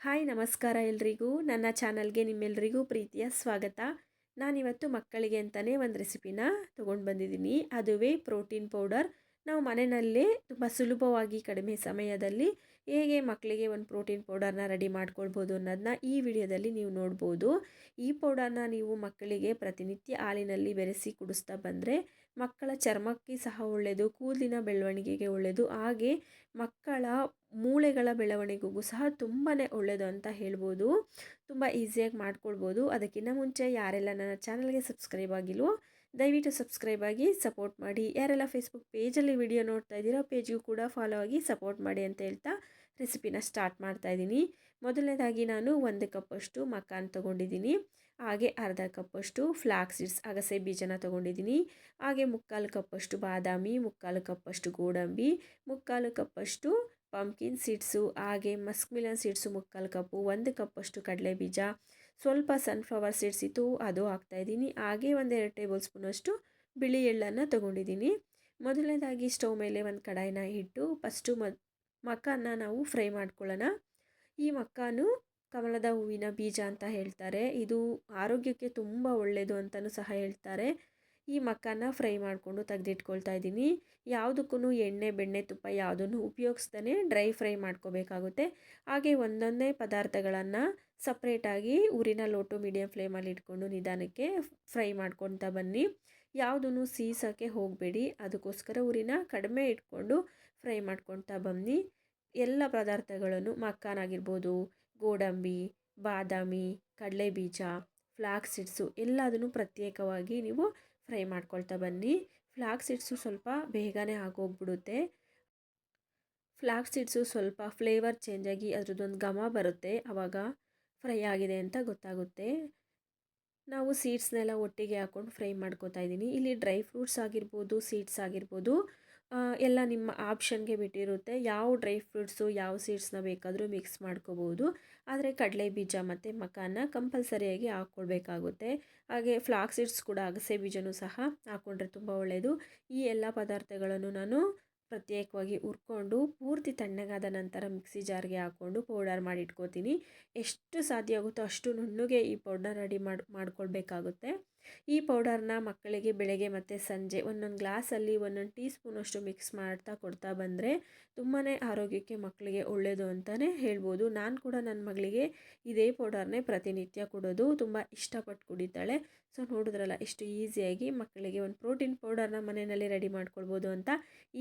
Hi ನಮಸ್ಕಾರ ಎಲ್ರಿಗೂ ನನ್ನ ಚಾನಲ್ಗೆ ನಿಮ್ಮೆಲ್ಲರಿಗೂ ಪ್ರೀತಿಯ ಸ್ವಾಗತ. ನಾನಿವತ್ತು ಮಕ್ಕಳಿಗೆ ಅಂತಲೇ ಒಂದು ರೆಸಿಪಿನ ತೊಗೊಂಡು ಬಂದಿದ್ದೀನಿ. ಅದುವೇ ಪ್ರೋಟೀನ್ ಪೌಡರ್. ನಾವು ಮನೆಯಲ್ಲೇ ತುಂಬ ಸುಲಭವಾಗಿ ಕಡಿಮೆ ಸಮಯದಲ್ಲಿ ಹೇಗೆ ಮಕ್ಕಳಿಗೆ ಒಂದು ಪ್ರೋಟೀನ್ ಪೌಡರ್ನ ರೆಡಿ ಮಾಡ್ಕೊಳ್ಬೋದು ಅನ್ನೋದನ್ನ ಈ ವಿಡಿಯೋದಲ್ಲಿ ನೀವು ನೋಡ್ಬೋದು. ಈ ಪೌಡರ್ನ ನೀವು ಮಕ್ಕಳಿಗೆ ಪ್ರತಿನಿತ್ಯ ಹಾಲಿನಲ್ಲಿ ಬೆರೆಸಿ ಕುಡಿಸ್ತಾ ಬಂದರೆ ಮಕ್ಕಳ ಚರ್ಮಕ್ಕೆ ಸಹ ಒಳ್ಳೆಯದು, ಕೂದಲಿನ ಬೆಳವಣಿಗೆಗೆ ಒಳ್ಳೆಯದು, ಹಾಗೆ ಮಕ್ಕಳ ಮೂಳೆಗಳ ಬೆಳವಣಿಗೆಗೂ ಸಹ ತುಂಬಾ ಒಳ್ಳೆಯದು ಅಂತ ಹೇಳ್ಬೋದು. ತುಂಬ ಈಸಿಯಾಗಿ ಮಾಡ್ಕೊಳ್ಬೋದು. ಅದಕ್ಕಿಂತ ಮುಂಚೆ ಯಾರೆಲ್ಲ ನನ್ನ ಚಾನಲ್ಗೆ ಸಬ್ಸ್ಕ್ರೈಬ್ ಆಗಿಲ್ವೋ ದಯವಿಟ್ಟು ಸಬ್ಸ್ಕ್ರೈಬ್ ಆಗಿ ಸಪೋರ್ಟ್ ಮಾಡಿ. ಯಾರೆಲ್ಲ ಫೇಸ್ಬುಕ್ ಪೇಜಲ್ಲಿ ವಿಡಿಯೋ ನೋಡ್ತಾ ಇದ್ದೀರೋ ಪೇಜ್ಗೂ ಕೂಡ ಫಾಲೋ ಆಗಿ ಸಪೋರ್ಟ್ ಮಾಡಿ ಅಂತ ಹೇಳ್ತಾ ರೆಸಿಪಿನ ಸ್ಟಾರ್ಟ್ ಮಾಡ್ತಾ ಇದ್ದೀನಿ. ಮೊದಲನೇದಾಗಿ ನಾನು 1 ಕಪ್ಪಷ್ಟು ಮಕಾನ್ ತೊಗೊಂಡಿದ್ದೀನಿ. ಹಾಗೆ ಅರ್ಧ ಕಪ್ಪಷ್ಟು ಫ್ಲಾಕ್ಸ್ ಸೀಡ್ಸ್ ಅಗಸೆ ಬೀಜನ ತೊಗೊಂಡಿದ್ದೀನಿ. ಹಾಗೆ 3/4 ಕಪ್ಪಷ್ಟು ಬಾದಾಮಿ, 3/4 ಕಪ್ಪಷ್ಟು ಗೋಡಂಬಿ, 3/4 ಕಪ್ಪಷ್ಟು ಪಂಪ್ಕಿನ್ ಸೀಡ್ಸು, ಹಾಗೆ ಮಸ್ಕ್ ಮಿಲನ್ ಸೀಡ್ಸು 3/4 ಕಪ್ಪು, 1 ಕಪ್ಪಷ್ಟು ಕಡಲೆ ಬೀಜ, ಸ್ವಲ್ಪ ಸನ್ಫ್ಲವರ್ ಸೀಡ್ಸ್ ಇತ್ತು ಅದು ಹಾಕ್ತಾಯಿದ್ದೀನಿ. ಹಾಗೆ 1-2 ಟೇಬಲ್ ಸ್ಪೂನಷ್ಟು ಬಿಳಿ ಎಳ್ಳನ್ನು ತೊಗೊಂಡಿದ್ದೀನಿ. ಮೊದಲನೇದಾಗಿ ಸ್ಟವ್ ಮೇಲೆ ಒಂದು ಕಡಾಯಿನ ಇಟ್ಟು ಫಸ್ಟು ಮಕಾನ್ನ ನಾವು ಫ್ರೈ ಮಾಡ್ಕೊಳ್ಳೋಣ. ಈ ಮಕಾನು ಕಮಲದ ಹೂವಿನ ಬೀಜ ಅಂತ ಹೇಳ್ತಾರೆ. ಇದು ಆರೋಗ್ಯಕ್ಕೆ ತುಂಬ ಒಳ್ಳೆಯದು ಅಂತಲೂ ಸಹ ಹೇಳ್ತಾರೆ. ಈ ಮಕಾನ್ನ ಫ್ರೈ ಮಾಡಿಕೊಂಡು ತೆಗೆದಿಟ್ಕೊಳ್ತಾ ಇದ್ದೀನಿ. ಯಾವುದಕ್ಕೂ ಎಣ್ಣೆ ಬೆಣ್ಣೆ ತುಪ್ಪ ಯಾವುದನ್ನು ಉಪಯೋಗಿಸ್ದೇ ಡ್ರೈ ಫ್ರೈ ಮಾಡ್ಕೋಬೇಕಾಗುತ್ತೆ. ಹಾಗೆ ಒಂದೊಂದೇ ಪದಾರ್ಥಗಳನ್ನು ಸಪ್ರೇಟಾಗಿ ಊರಿನ ಲೋ ಟು ಮೀಡಿಯಮ್ ಫ್ಲೇಮಲ್ಲಿ ಇಟ್ಕೊಂಡು ನಿಧಾನಕ್ಕೆ ಫ್ರೈ ಮಾಡ್ಕೊತಾ ಬನ್ನಿ. ಯಾವುದನ್ನು ಸೀಸೋಕ್ಕೆ ಹೋಗಬೇಡಿ, ಅದಕ್ಕೋಸ್ಕರ ಊರಿನ ಕಡಿಮೆ ಇಟ್ಕೊಂಡು ಫ್ರೈ ಮಾಡ್ಕೊತಾ ಬನ್ನಿ. ಎಲ್ಲ ಪದಾರ್ಥಗಳನ್ನು ಮಕಾನ್ ಆಗಿರ್ಬೋದು, ಗೋಡಂಬಿ, ಬಾದಾಮಿ, ಕಡಲೆ ಬೀಜ, ಫ್ಲಾಕ್ಸ್ ಸೀಡ್ಸು ಎಲ್ಲದನ್ನು ಪ್ರತ್ಯೇಕವಾಗಿ ನೀವು ಫ್ರೈ ಮಾಡ್ಕೊಳ್ತಾ ಬನ್ನಿ. ಫ್ಲಾಕ್ಸ್ ಸೀಡ್ಸು ಸ್ವಲ್ಪ ಬೇಗನೆ ಆಗೋಗ್ಬಿಡುತ್ತೆ. ಫ್ಲಾಕ್ಸ್ ಸೀಡ್ಸು ಸ್ವಲ್ಪ ಫ್ಲೇವರ್ ಚೇಂಜ್ ಆಗಿ ಅದರದ್ದೊಂದು ಘಮ ಬರುತ್ತೆ, ಆವಾಗ ಫ್ರೈ ಆಗಿದೆ ಅಂತ ಗೊತ್ತಾಗುತ್ತೆ. ನಾವು ಸೀಡ್ಸ್ನೆಲ್ಲ ಒಟ್ಟಿಗೆ ಹಾಕ್ಕೊಂಡು ಫ್ರೈ ಮಾಡ್ಕೊತಾ ಇದ್ದೀನಿ. ಇಲ್ಲಿ ಡ್ರೈ ಫ್ರೂಟ್ಸ್ ಆಗಿರ್ಬೋದು, ಸೀಡ್ಸ್ ಆಗಿರ್ಬೋದು, ಎಲ್ಲ ನಿಮ್ಮ ಆಪ್ಷನ್ಗೆ ಬಿಟ್ಟಿರುತ್ತೆ. ಯಾವ ಡ್ರೈ ಫ್ರೂಟ್ಸು ಯಾವ ಸೀಡ್ಸ್ನ ಬೇಕಾದರೂ ಮಿಕ್ಸ್ ಮಾಡ್ಕೋಬೋದು. ಆದರೆ ಕಡಲೆ ಬೀಜ ಮತ್ತು ಮಕಾನ್ನ ಕಂಪಲ್ಸರಿಯಾಗಿ ಹಾಕ್ಕೊಳ್ಬೇಕಾಗುತ್ತೆ. ಹಾಗೆ ಫ್ಲಾಕ್ಸ್ ಸೀಡ್ಸ್ ಕೂಡ ಅಗಸೆ ಬೀಜನೂ ಸಹ ಹಾಕ್ಕೊಂಡ್ರೆ ತುಂಬ ಒಳ್ಳೆಯದು. ಈ ಎಲ್ಲ ಪದಾರ್ಥಗಳನ್ನು ನಾನು ಪ್ರತ್ಯೇಕವಾಗಿ ಹುರ್ಕೊಂಡು ಪೂರ್ತಿ ತಣ್ಣಗಾದ ನಂತರ ಮಿಕ್ಸಿ ಜಾರ್ಗೆ ಹಾಕ್ಕೊಂಡು ಪೌಡರ್ ಮಾಡಿ ಇಟ್ಕೋತೀನಿ. ಎಷ್ಟು ಸಾಧ್ಯ ಆಗುತ್ತೋ ಅಷ್ಟು ನುಣ್ಣಗೆ ಈ ಪೌಡರ್ ರೆಡಿ ಮಾಡ್ಕೊಳ್ಬೇಕಾಗುತ್ತೆ. ಈ ಪೌಡರ್ನ ಮಕ್ಕಳಿಗೆ ಬೆಳಗ್ಗೆ ಮತ್ತು ಸಂಜೆ ಒಂದೊಂದು ಗ್ಲಾಸಲ್ಲಿ 1 ಟೀ ಸ್ಪೂನಷ್ಟು ಮಿಕ್ಸ್ ಮಾಡ್ತಾ ಕೊಡ್ತಾ ಬಂದರೆ ತುಂಬಾ ಆರೋಗ್ಯಕ್ಕೆ ಮಕ್ಕಳಿಗೆ ಒಳ್ಳೆಯದು ಅಂತಲೇ ಹೇಳ್ಬೋದು. ನಾನು ಕೂಡ ನನ್ನ ಮಗಳಿಗೆ ಇದೇ ಪೌಡರ್ನೇ ಪ್ರತಿನಿತ್ಯ ಕೊಡೋದು. ತುಂಬ ಇಷ್ಟಪಟ್ಟು ಕುಡಿತಾಳೆ. ಸೊ ನೋಡಿದ್ರಲ್ಲ ಎಷ್ಟು ಈಸಿಯಾಗಿ ಮಕ್ಕಳಿಗೆ ಒಂದು ಪ್ರೋಟೀನ್ ಪೌಡರ್ನ ಮನೆಯಲ್ಲಿ ರೆಡಿ ಮಾಡ್ಕೊಳ್ಬೋದು ಅಂತ.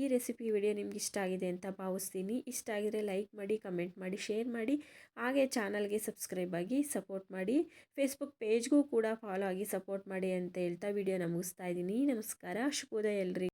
ಈ ರೆಸಿಪಿ ವಿಡಿಯೋ ನಿಮ್ಗೆ ಇಷ್ಟ ಆಗಿದೆ ಅಂತ ಭಾವಿಸ್ತೀನಿ. ಇಷ್ಟ ಆಗಿದರೆ ಲೈಕ್ ಮಾಡಿ, ಕಮೆಂಟ್ ಮಾಡಿ, ಶೇರ್ ಮಾಡಿ, ಹಾಗೆ ಚಾನಲ್ಗೆ ಸಬ್ಸ್ಕ್ರೈಬ್ ಆಗಿ ಸಪೋರ್ಟ್ ಮಾಡಿ. ಫೇಸ್ಬುಕ್ ಪೇಜ್ಗೂ ಕೂಡ ಫಾಲೋ ಆಗಿ ಸಪೋರ್ಟ್ ಮಾಡಿ ಅಂತ ಹೇಳ್ತಾ ವಿಡಿಯೋನ ಮುಗಿಸ್ತಾ ಇದ್ದೀನಿ. ನಮಸ್ಕಾರ, ಶುಭೋದಯ ಎಲ್ರಿ.